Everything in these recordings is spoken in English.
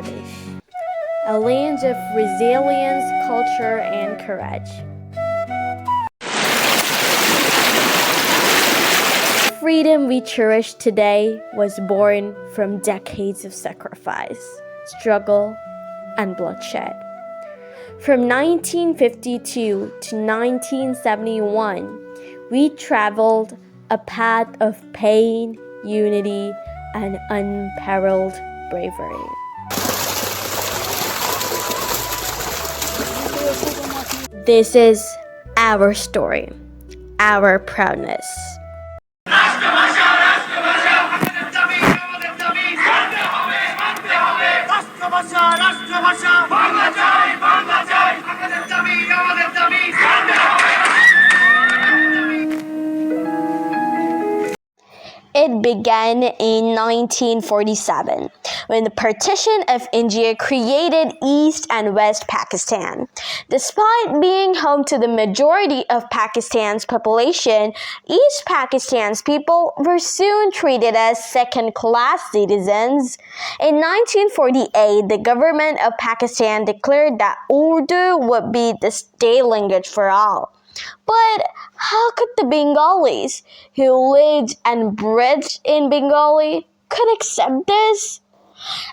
Bangladesh, a land of resilience, culture, and courage. The freedom we cherish today was born from decades of sacrifice, struggle, and bloodshed. From 1952 to 1971, we traveled a path of pain, unity, and unparalleled bravery. This is our story, our proudness. It began in 1947 when the partition of India created East and West Pakistan. Despite being home to the majority of Pakistan's population, East Pakistan's people were soon treated as second-class citizens. In 1948, the government of Pakistan declared that Urdu would be the state language for all. But how could the Bengalis, who lived and breathed in Bengali, could accept this?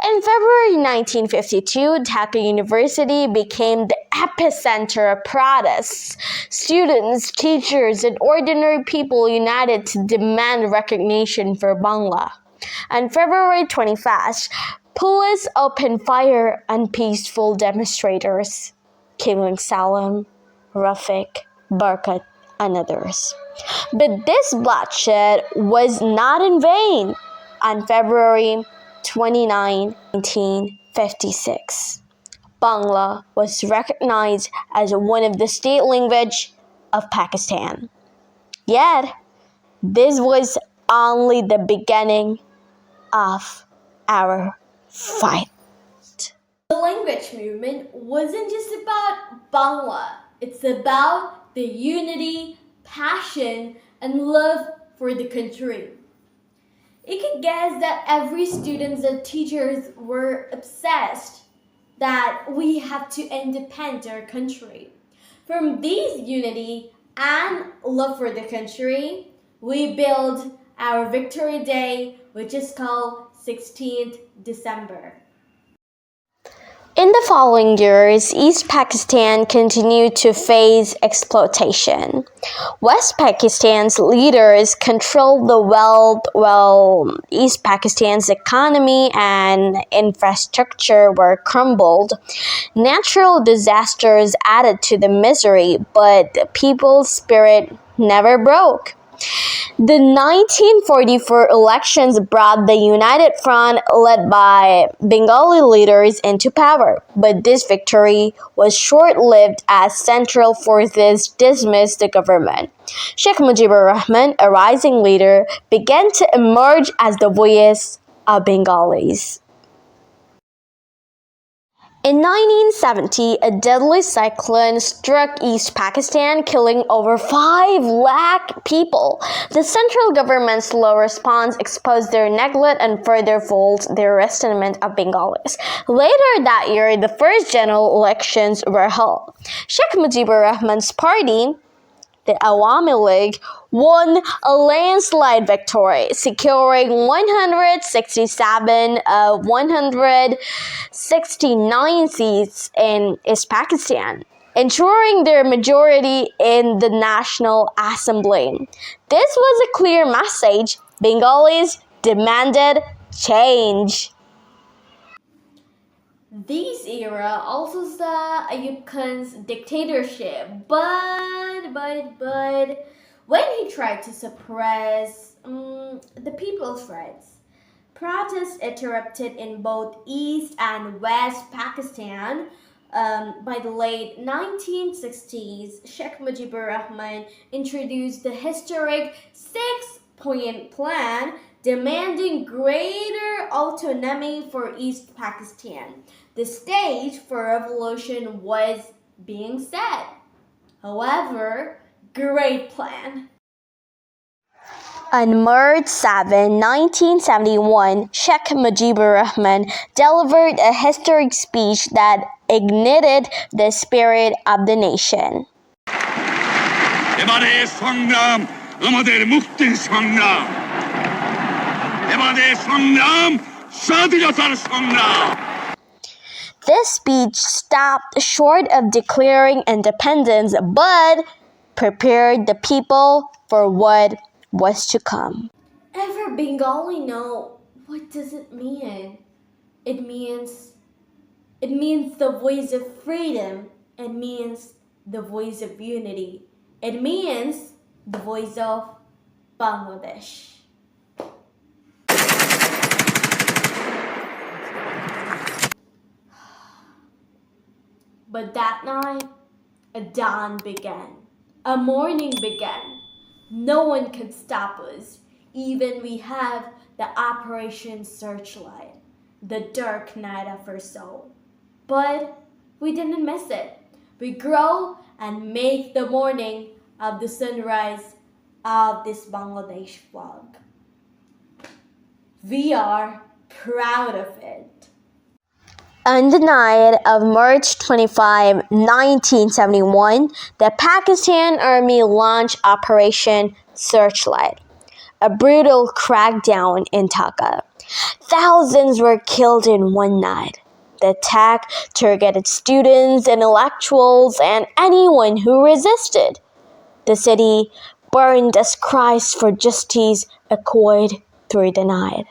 In February 1952, Dhaka University became the epicenter of protests. Students, teachers, and ordinary people united to demand recognition for Bangla. On February 21st, police opened fire on peaceful demonstrators, killing Salam, Rafiq, Barkat, and others. But this bloodshed was not in vain. On February 29, 1956, Bangla was recognized as one of the state language of Pakistan. Yet, this was only the beginning of our fight. The language movement wasn't just about Bangla. It's about the unity, passion, and love for the country. You could guess that every students and teachers were obsessed that we have to independent our country. From this unity and love for the country, we build our Victory Day, which is called 16th December. In the following years, East Pakistan continued to face exploitation. West Pakistan's leaders controlled the wealth while East Pakistan's economy and infrastructure were crumbled. Natural disasters added to the misery, but the people's spirit never broke. The 1944 elections brought the United Front, led by Bengali leaders, into power, but this victory was short-lived as central forces dismissed the government. Sheikh Mujibur Rahman, a rising leader, began to emerge as the voice of Bengalis. In 1970, a deadly cyclone struck East Pakistan, killing over 5 lakh people. The central government's slow response exposed their neglect and further fueled their resentment of Bengalis. Later that year, the first general elections were held. Sheikh Mujibur Rahman's party, the Awami League, won a landslide victory, securing 167 of 169 seats in East Pakistan, ensuring their majority in the National Assembly. This was a clear message. Bengalis demanded change. This era also saw Ayub Khan's dictatorship, but when he tried to suppress the people's rights, protests erupted in both East and West Pakistan. By the late 1960s, Sheikh Mujibur Rahman introduced the historic 6-point plan demanding greater autonomy for East Pakistan. The stage for revolution was being set. However, great plan. On March 7, 1971, Sheikh Mujibur Rahman delivered a historic speech that ignited the spirit of the nation. এবারে সংগ্রাম আমাদের মুক্তির সংগ্রাম এবারে সংগ্রাম স্বাধীনতার সংগ্রাম This speech stopped short of declaring independence but prepared the people for what was to come. Ever Bengali know what does it mean? It means the voice of freedom. It means the voice of unity. It means the voice of Bangladesh. But that night, a dawn began. A morning began. No one could stop us. Even we have the Operation Searchlight, the dark night of our soul. But we didn't miss it. We grow and make the morning of the sunrise of this Bangladesh flag. We are proud of it. On the night of March 25, 1971, the Pakistan Army launched Operation Searchlight, a brutal crackdown in Dhaka. Thousands were killed in one night. The attack targeted students, intellectuals, and anyone who resisted. The city burned as cries for justice echoed through the night.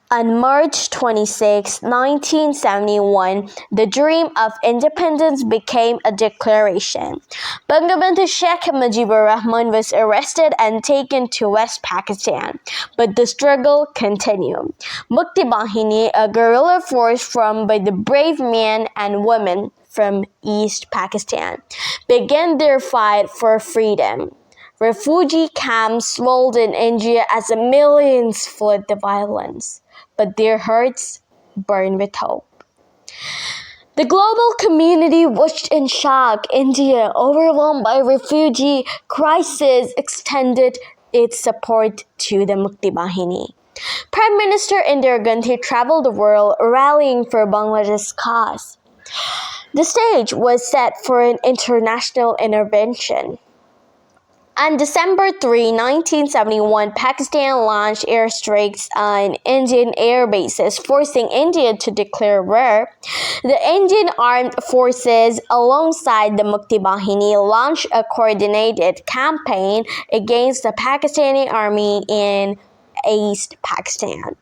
On March 26, 1971, the dream of independence became a declaration. Bangabandhu Sheikh Mujibur Rahman was arrested and taken to West Pakistan, but the struggle continued. Mukti Bahini, a guerrilla force formed by the brave men and women from East Pakistan, began their fight for freedom. Refugee camps swelled in India as millions fled the violence, but their hearts burned with hope. The global community watched in shock. India, overwhelmed by refugee crisis, extended its support to the Mukti Bahini. Prime Minister Indira Gandhi traveled the world rallying for Bangladesh's cause. The stage was set for an international intervention. On December 3, 1971, Pakistan launched airstrikes on Indian air bases, forcing India to declare war. The Indian armed forces, alongside the Mukti Bahini, launched a coordinated campaign against the Pakistani army in East Pakistan.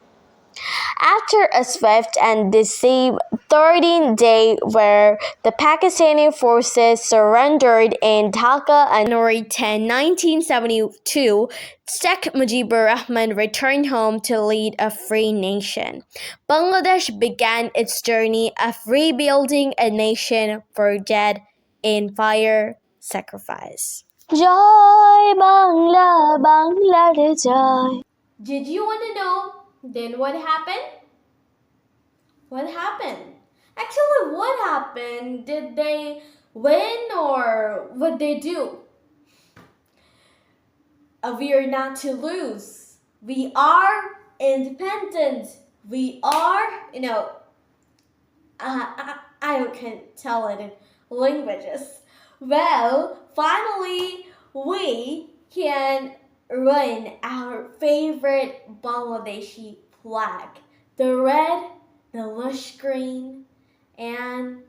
After a swift and decisive 13-day war, the Pakistani forces surrendered in Dhaka on January 10, 1972. Sheikh Mujibur Rahman returned home to lead a free nation. Bangladesh began its journey of rebuilding a nation forged in fire sacrifice. Jai Bangla, Bangladesh Jai. Did you want to know then what happened? What happened? Actually, what happened? Did they win or what they do? We are not to lose. We are independent. We are, I can't tell it in languages. Well, finally, we can run our favorite Bangladeshi flag. The red, the lush green, and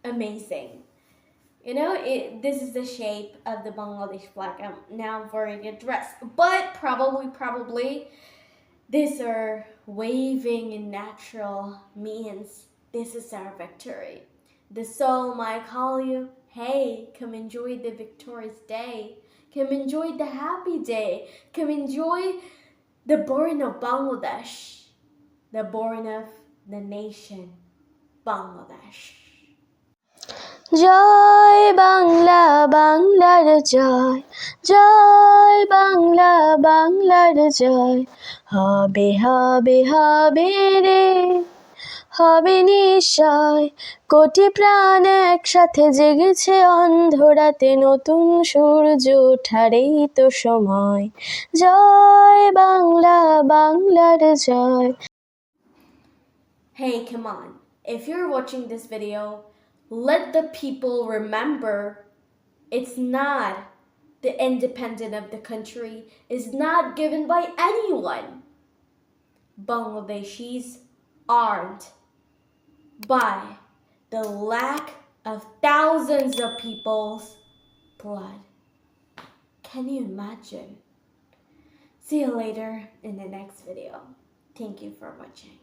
amazing. This is the shape of the Bangladesh flag. I'm now wearing a dress, but probably these are waving in natural means this is our victory. The soul might call you, hey, come enjoy the victorious day. Come enjoy the happy day. Come enjoy the born of Bangladesh. The born of the nation, Bangladesh. Jai Bangla, Bangladesh Jai. Jai Bangla, Bangladesh Jai. Habe, habe, habe re. হবে নিশ্চয় কোটি প্রাণ একসাথে জেগেছে অন্ধরাতে নতুন সূর্য ওঠার এই তো সময় জয় বাংলা বাংলার জয় Hey, come on. If you're watching this video, let the people remember it's not the independence of the country is not given by anyone. Bangladeshis aren't by the lack of thousands of people's blood. Can you imagine? See you later in the next video. Thank you for watching.